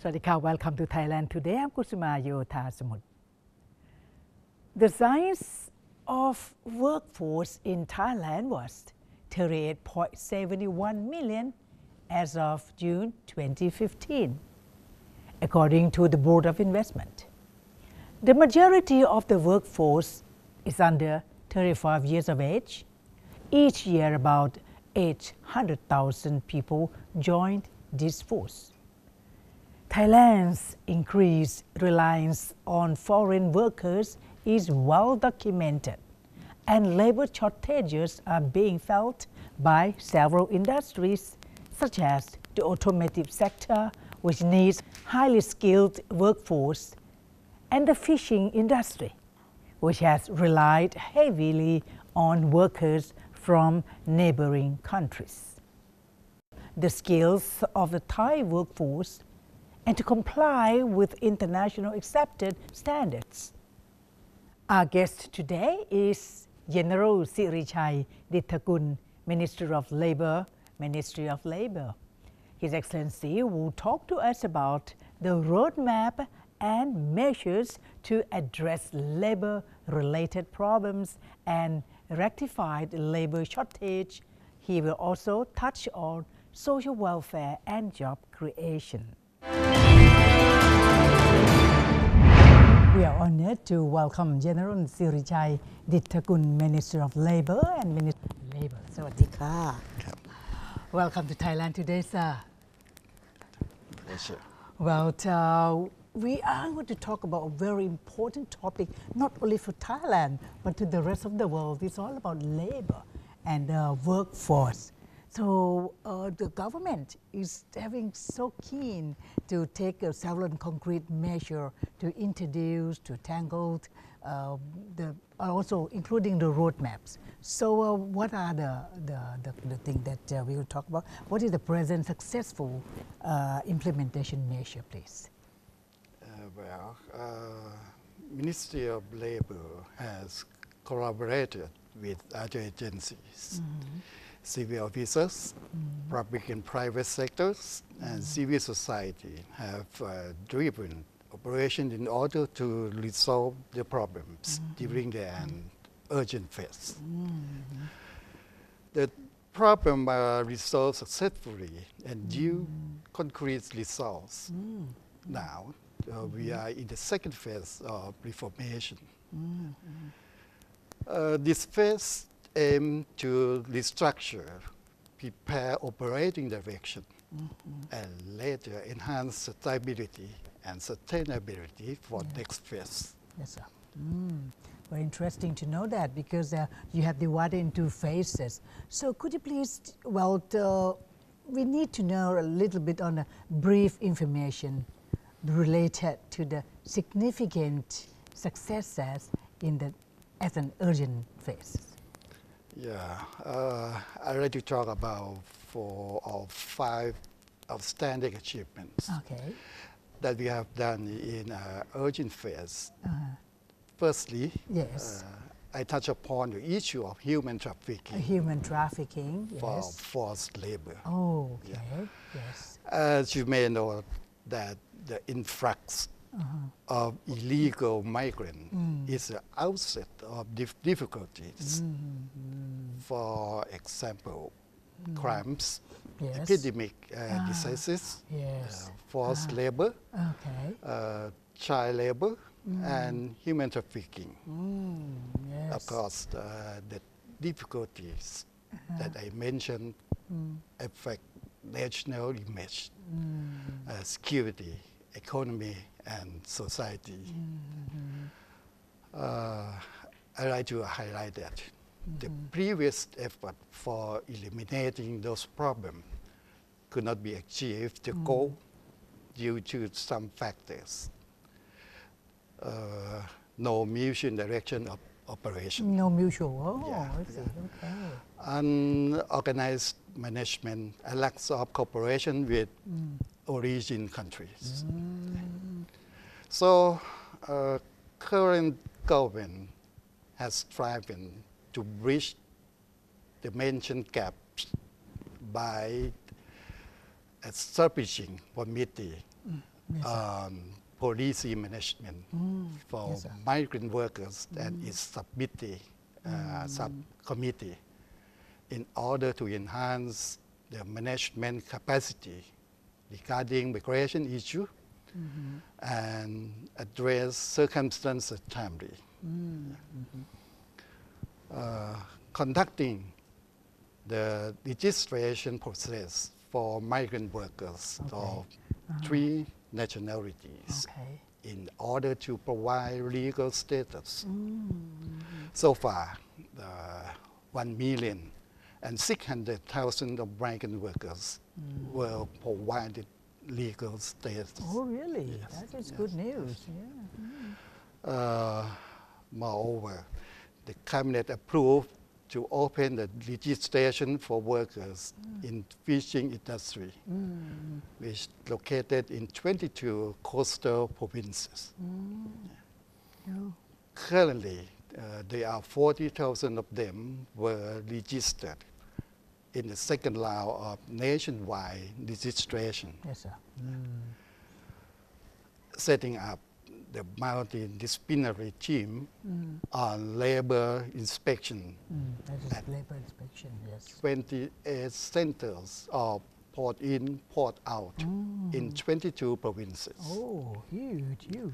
สวัสดีค่ะ Welcome to Thailand Today I'mกุสุมาโยธาสมุทร The size of workforce in Thailand was 38.71 million as of June 2015, according to the Board of Investment. The majority of the workforce is under 35 years of age. Each year, about 800,000 people joined this force. Thailand's increased reliance on foreign workers is well documented, and labor shortages are being felt by several industries, such as the automotive sector, which needs highly skilled workforce, and the fishing industry, which has relied heavily on workers from neighboring countries. The skills of the Thai workforce and to comply with international accepted standards. Our guest today is General Sirichai Ditthakul, Minister of Labor, Ministry of Labor. His Excellency will talk to us about the roadmap and measures to address labor-related problems and rectify the labor shortage. He will also touch on social welfare and job creation. We are honored to welcome General Sirichai Ditthakul, Minister of Labor and Minister of Labor. สวัสดีค่ะ Welcome to Thailand today, sir. Pleasure. Well, we are going to talk about a very important topic, not only for Thailand, but to the rest of the world. It's all about labor and workforce. So the government is having so keen to take several concrete measures to introduce, to tackle, also including the roadmaps. So what are the things that we will talk about? What is the present successful implementation measure, please? Ministry of Labor has collaborated with other agencies. Civil officers, public and private sectors, and civil society have driven operation in order to resolve the problems during the urgent phase. The problem are resolved successfully and due concrete results. Now, we are in the second phase of reformation. This phase aim to restructure, prepare operating direction, and later enhance stability and sustainability for next phase. Yes, sir. Very interesting to know that because you have divided into phases. So could you please, we need to know a little bit on a brief information related to the significant successes as an urgent phase. Yeah, I'd like to talk about 4 or 5 outstanding achievements that we have done in urgent phase. Firstly, I touch upon the issue of human trafficking. Human trafficking, for forced labor. Oh, okay, yes. As you may know, that the influx of illegal migrants is the outset of difficulties. For example, crimes, epidemic diseases, forced labor, child labor, and human trafficking. Of course, the difficulties that I mentioned affect national image, security, economy, and society. I'd like to highlight that the previous effort for eliminating those problems could not be achieved the goal due to some factors. No mutual direction of operation. No mutual, I see, okay. Unorganized management and lack of cooperation with origin countries. So, current government has striven to bridge the mentioned gaps by establishing committee Yes, on policy management for Yes, sir. migrant workers and its subcommittee in order to enhance the management capacity regarding migration issue and address circumstances timely. Conducting the registration process for migrant workers of three nationalities Okay. in order to provide legal status. So far, 1,600,000 of migrant workers were provided legal status. Oh, really? Yes, That is yes, good news. Yeah. Moreover, the cabinet approved to open the registration for workers in fishing industry, which located in 22 coastal provinces. Oh. Currently, there are 40,000 of them were registered in the second round of nationwide registration, Yes, sir. setting up the multidisciplinary team on labor inspection. That is labor inspection, yes. 28 centers of port in, port out in 22 provinces. Oh, huge, huge.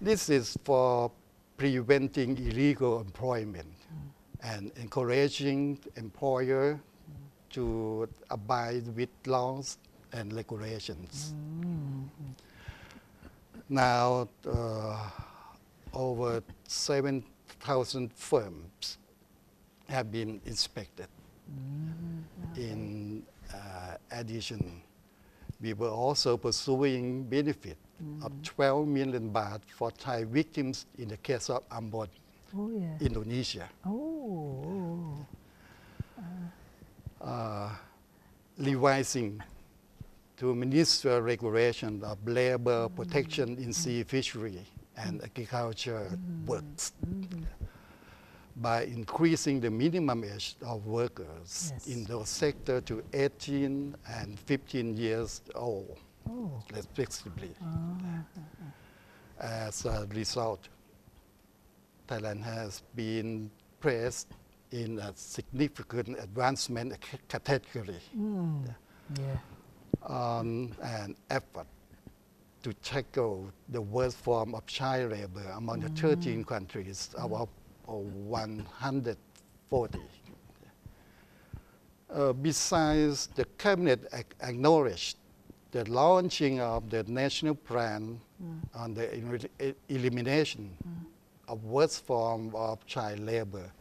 This is for preventing illegal employment and encouraging employer to abide with laws and regulations. Now, over 7,000 firms have been inspected. In addition, we were also pursuing benefit of 12 million baht for Thai victims in the case of Ambon, Oh, yeah. Indonesia. Oh. Revising to ministerial regulation of labor protection in sea fishery and agriculture works by increasing the minimum age of workers Yes. in those sectors to 18 and 15 years old, Oh. respectively. As a result, Thailand has been placed in a significant advancement category Yeah. on an effort to tackle the worst form of child labor among the 13 countries out of 140. Besides, the cabinet acknowledged the launching of the national plan on the elimination of worst form of child labor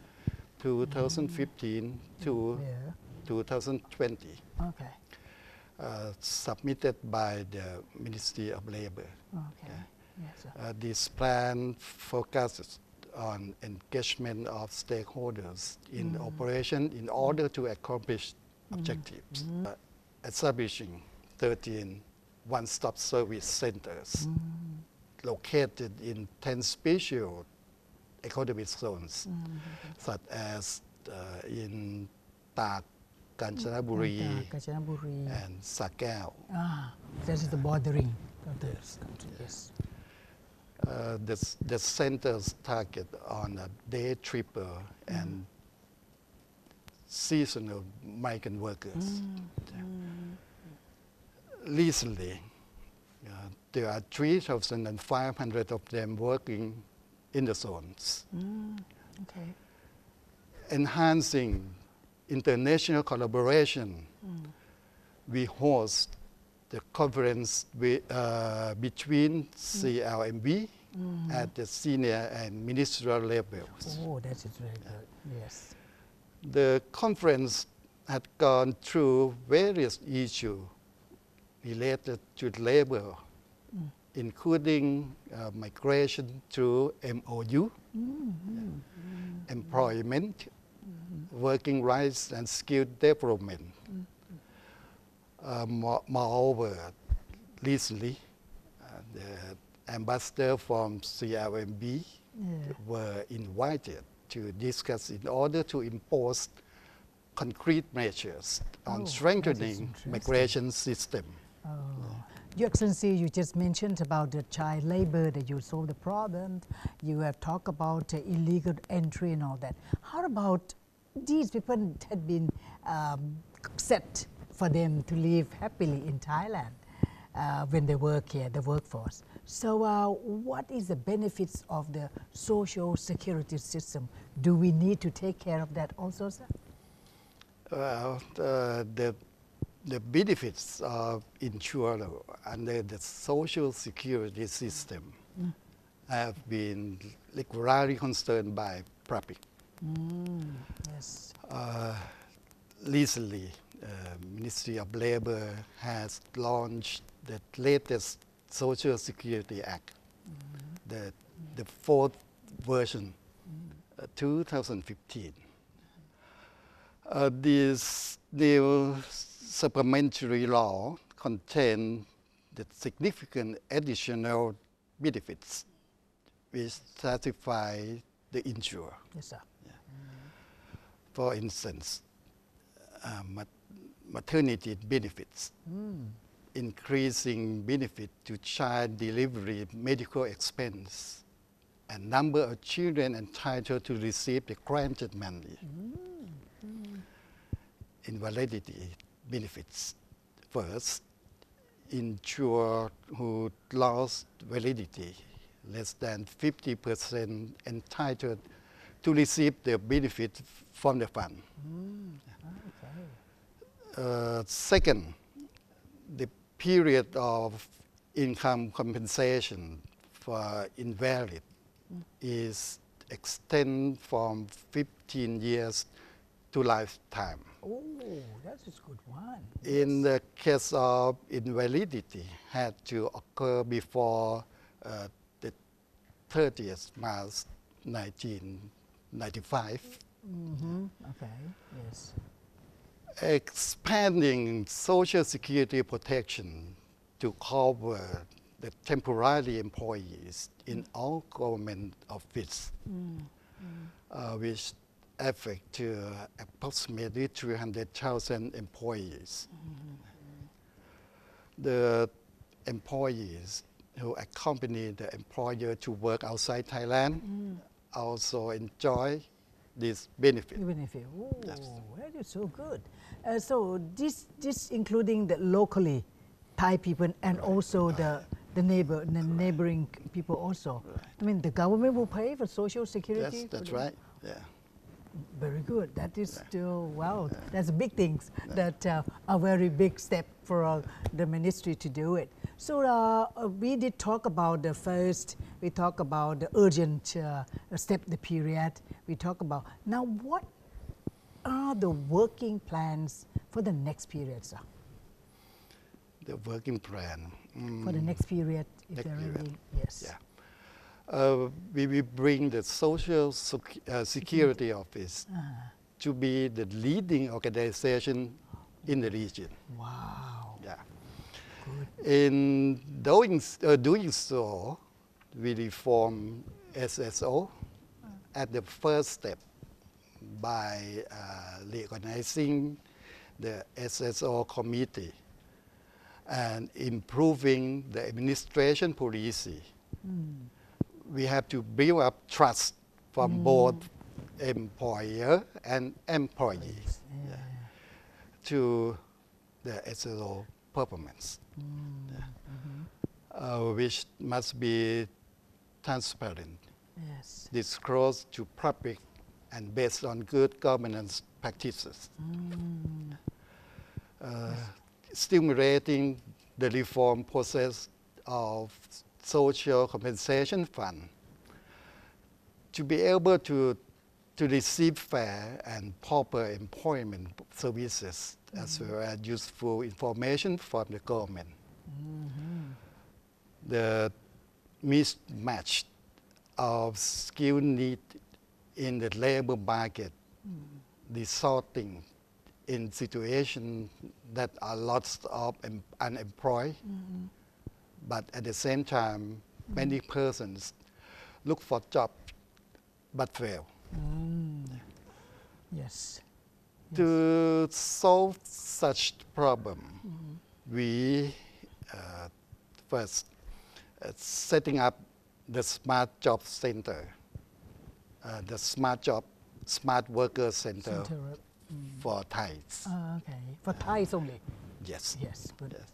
2015 to Yeah. 2020. Okay. Submitted by the Ministry of Labor. Okay. Yes, sir. This plan focuses on engagement of stakeholders in operation in order to accomplish objectives. Establishing 13 one-stop service centers located in 10 special economic zones, such as in Tak, Kanchanaburi, Kanchanaburi. and Sakao. That is the bordering of the country. Yes. The centers target on a day tripper and seasonal migrant workers. Recently, there are 3,500 of them working in the zones. Okay. Enhancing international collaboration, we host the conference between CLMV at the senior and ministerial levels. Oh, that is very good. Yes. The conference had gone through various issues related to labor, including migration through MOU, employment, working rights, and skill development. Moreover, recently, the ambassador from CLMB were invited to discuss in order to impose concrete measures on strengthening migration system. Oh, Your Excellency, you just mentioned about the child labor, that you solve the problem. You have talked about illegal entry and all that. How about these people had been set for them to live happily in Thailand when they work here, the workforce? So what is the benefits of the social security system? Do we need to take care of that also, sir? Well, the benefits of insured under the social security system have been regularly concerned by public. Yes. Recently, Ministry of Labor has launched the latest Social Security Act, the fourth version, 2015. This new supplementary law contains the significant additional benefits which satisfy the insurer. Yes, sir. Yeah. For instance, maternity benefits, increasing benefit to child delivery medical expense, and number of children entitled to receive the granted money. Invalidity benefits. First, insured who lost validity less than 50% entitled to receive the benefit from the fund. Second, the period of income compensation for invalid is extended from 15 years to lifetime. Oh, that's a good one. In the case of invalidity, had to occur before the 30th March 1995. Okay, yes. Expanding Social Security protection to cover the temporary employees in all government offices, which affect to approximately 300,000 employees. The employees who accompany the employer to work outside Thailand also enjoy this benefit. Oh, Yes. that is so good. So this including the locally Thai people and also the neighboring people also. I mean, the government will pay for social security. Yes, that's right. Yeah. Very good. That is still, wow, that's big things. That a very big step for the ministry to do it. So we did talk about the first, we talk about the urgent step, the period. We talk about, now what are the working plans for the next period, sir? The working plan. For the next period, if Next there are period. any, yes. Yeah. We will bring the Social Security Office to be the leading organization in the region. Wow. Yeah. Good. In doing so, we reform SSO at the first step by reorganizing the SSO committee and improving the administration policy. We have to build up trust from both employer and employees to the SSO performance, which must be transparent, disclosed to public, and based on good governance practices. Stimulating the reform process of social compensation fund to be able to receive fair and proper employment services as well as useful information from the government. The mismatch of skill need in the labor market resulting in situations that are lots of unemployed, but at the same time, many persons look for jobs but fail. Yes. To solve such problem, we First, setting up the Smart Job Center, the Smart Worker Center for Thais. Okay, for Thais only. Yes. Yes, good. Yes.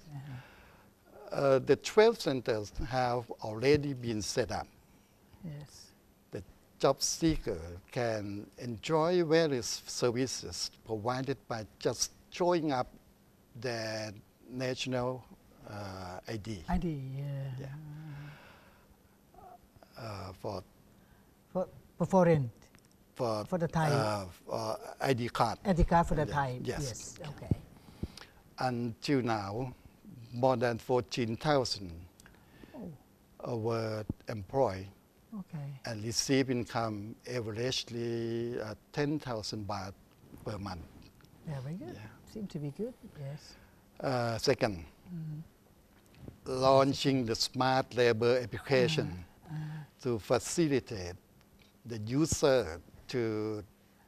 The 12 centers have already been set up. Yes. The job seeker can enjoy various services provided by just showing up their national ID. ID, yeah. For foreign. For the Thai. ID card. ID card for the Thai. Yes. Okay. Until now, more than 14,000 were employed and receive income averagely 10,000 baht per month. Very good. Seems to be good. Yes. Second, launching the smart labor application to facilitate the user to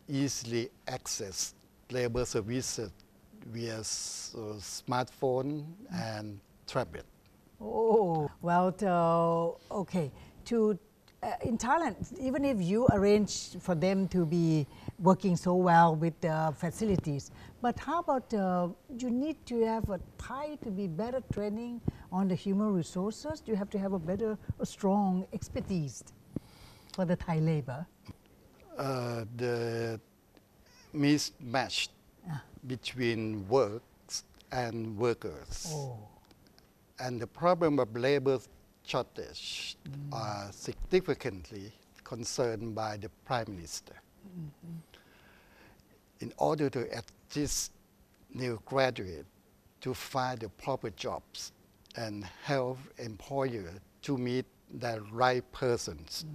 easily access labor services via smartphone and tablet. Oh, well, okay. In Thailand, even if you arrange for them to be working so well with the facilities, but how about you need to have a Thai to be better training on the human resources? You have to have a strong expertise for the Thai labor. The mismatch between works and workers and the problem of labor shortage are significantly concerned by the Prime Minister. In order to assist new graduates to find the proper jobs and help employers to meet the right persons,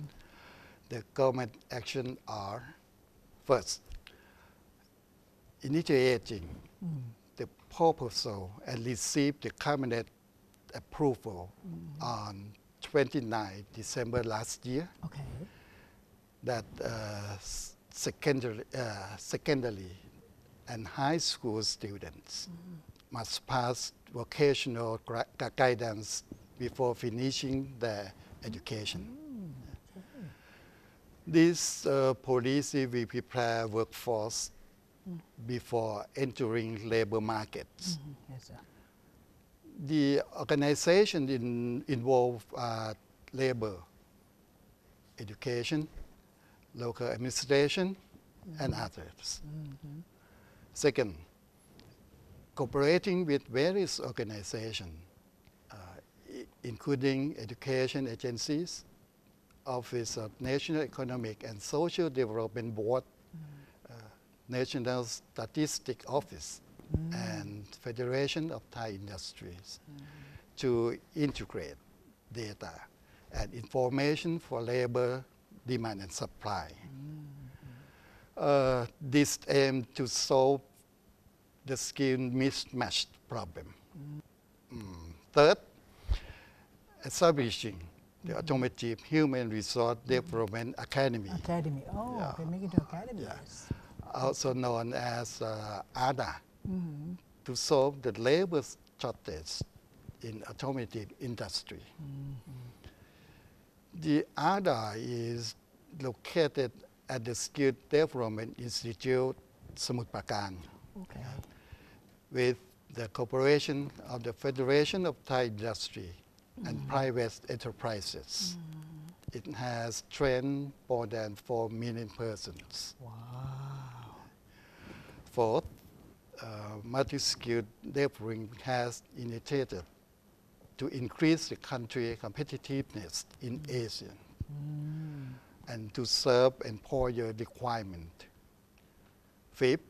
the government action are first, initiating the proposal and receive the cabinet approval on 29 December last year. Okay. That secondary and high school students must pass vocational guidance before finishing their education. This policy will prepare workforce before entering labor markets. Yes, sir. The organization involve labor, education, local administration, and others. Second, cooperating with various organizations, including education agencies, Office of National Economic and Social Development Board, National Statistics Office, and Federation of Thai Industries to integrate data and information for labor demand and supply. This aims to solve the skill mismatch problem. Third, establishing the Automotive Human Resource Development Academy. Academy. Oh, they make it to academy. Yes. Also known as ADA, to solve the labor shortage in automotive industry. The ADA is located at the Skill Development Institute, Samut Prakan, with the cooperation of the Federation of Thai Industry and private enterprises. It has trained more than 4 million persons. Wow. Fourth, multi-skilled development has initiated to increase the country's competitiveness in Asia and to serve employer requirement. Fifth,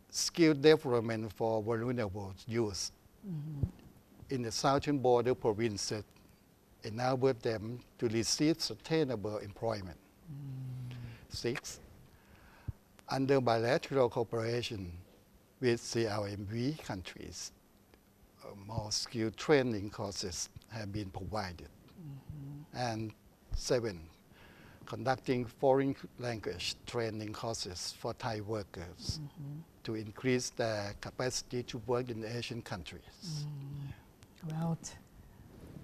skill development for vulnerable youth in the southern border provinces enable them to receive sustainable employment. Sixth, under bilateral cooperation with CLMV countries, more skill training courses have been provided. And seven, conducting foreign language training courses for Thai workers to increase their capacity to work in Asian countries. Well,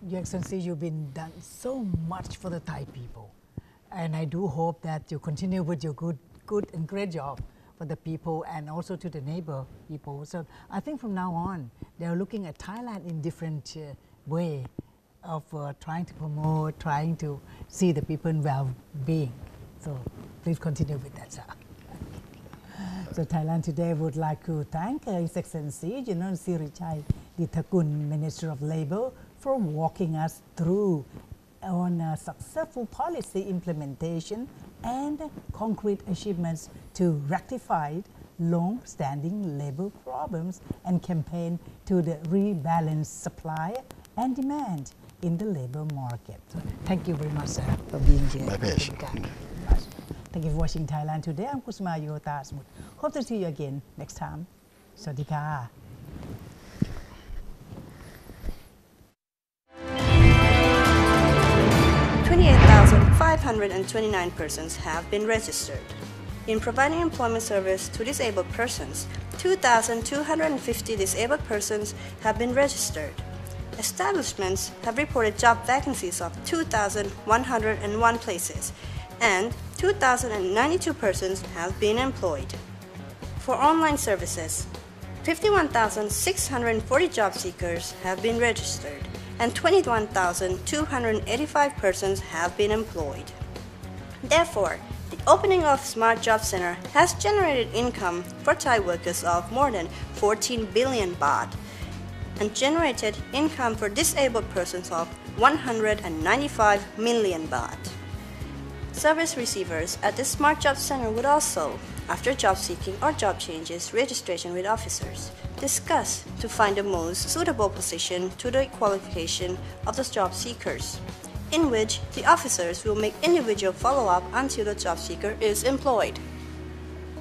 Your Excellency, you've been done so much for the Thai people, and I do hope that you continue with your good and great job for the people and also to the neighbor people. So I think from now on, they are looking at Thailand in different way of trying to promote, trying to see the people in well-being. So please continue with that, sir. So Thailand Today would like to thank His Excellency General Sirichai Ditthakul, Minister of Labour, for walking us through on successful policy implementation and concrete achievements to rectify long-standing labor problems and campaign to the rebalance supply and demand in the labor market. So thank you very much, sir, for being here. My pleasure. Thank you for watching Thailand Today. I'm Kusma Yota Smut. Hope to see you again next time. สวัสดีค่ะ 28,529 persons have been registered. In providing employment service to disabled persons, 2,250 disabled persons have been registered. Establishments have reported job vacancies of 2,101 places, and 2,092 persons have been employed. For online services, 51,640 job seekers have been registered, and 21,285 persons have been employed. Therefore, the opening of Smart Job Center has generated income for Thai workers of more than 14 billion baht and generated income for disabled persons of 195 million baht. Service receivers at the Smart Job Center would also, after job seeking or job changes registration with officers, discuss to find the most suitable position to the qualification of the job seekers, in which the officers will make individual follow-up until the job seeker is employed.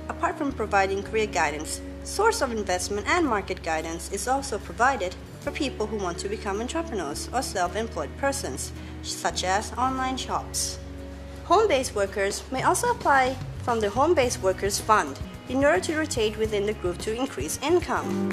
Apart from providing career guidance, source of investment and market guidance is also provided for people who want to become entrepreneurs or self-employed persons, such as online shops. Home-based workers may also apply from the Home-Based Workers Fund in order to rotate within the group to increase income.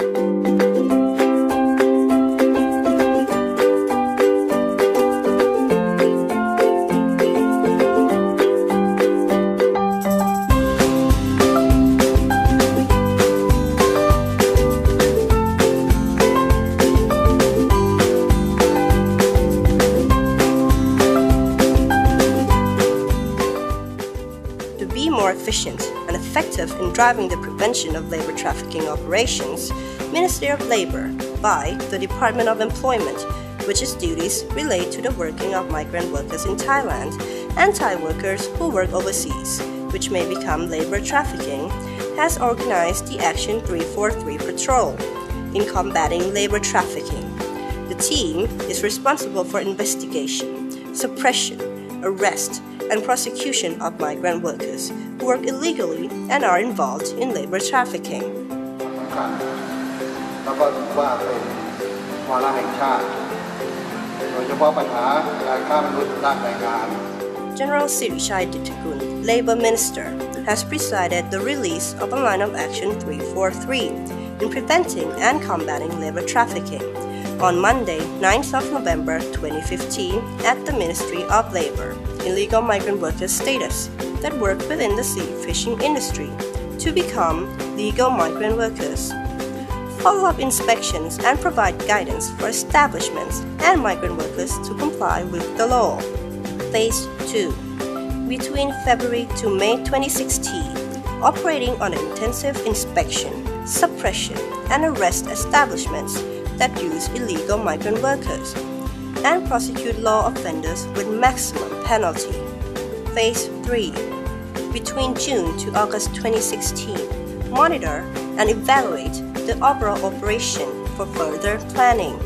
Efficient and effective in driving the prevention of labor trafficking operations, Ministry of Labor, by the Department of Employment, which its duties relate to the working of migrant workers in Thailand and Thai workers who work overseas, which may become labor trafficking, has organized the Action 343 patrol in combating labor trafficking. The team is responsible for investigation, suppression, arrest, and prosecution of migrant workers who work illegally and are involved in labor trafficking. General Sirichai Ditthakul, Labor Minister, has presided the release of a line of Action 343 in preventing and combating labor trafficking on Monday, 9th of November 2015 at the Ministry of Labor. Illegal migrant workers status that work within the sea fishing industry to become legal migrant workers. Follow-up inspections and provide guidance for establishments and migrant workers to comply with the law. Phase 2. Between February to May 2016, operating on intensive inspection, suppression, and arrest establishments that use illegal migrant workers and prosecute law offenders with maximum penalty. Phase 3. Between June to August 2016, monitor and evaluate the overall operation for further planning.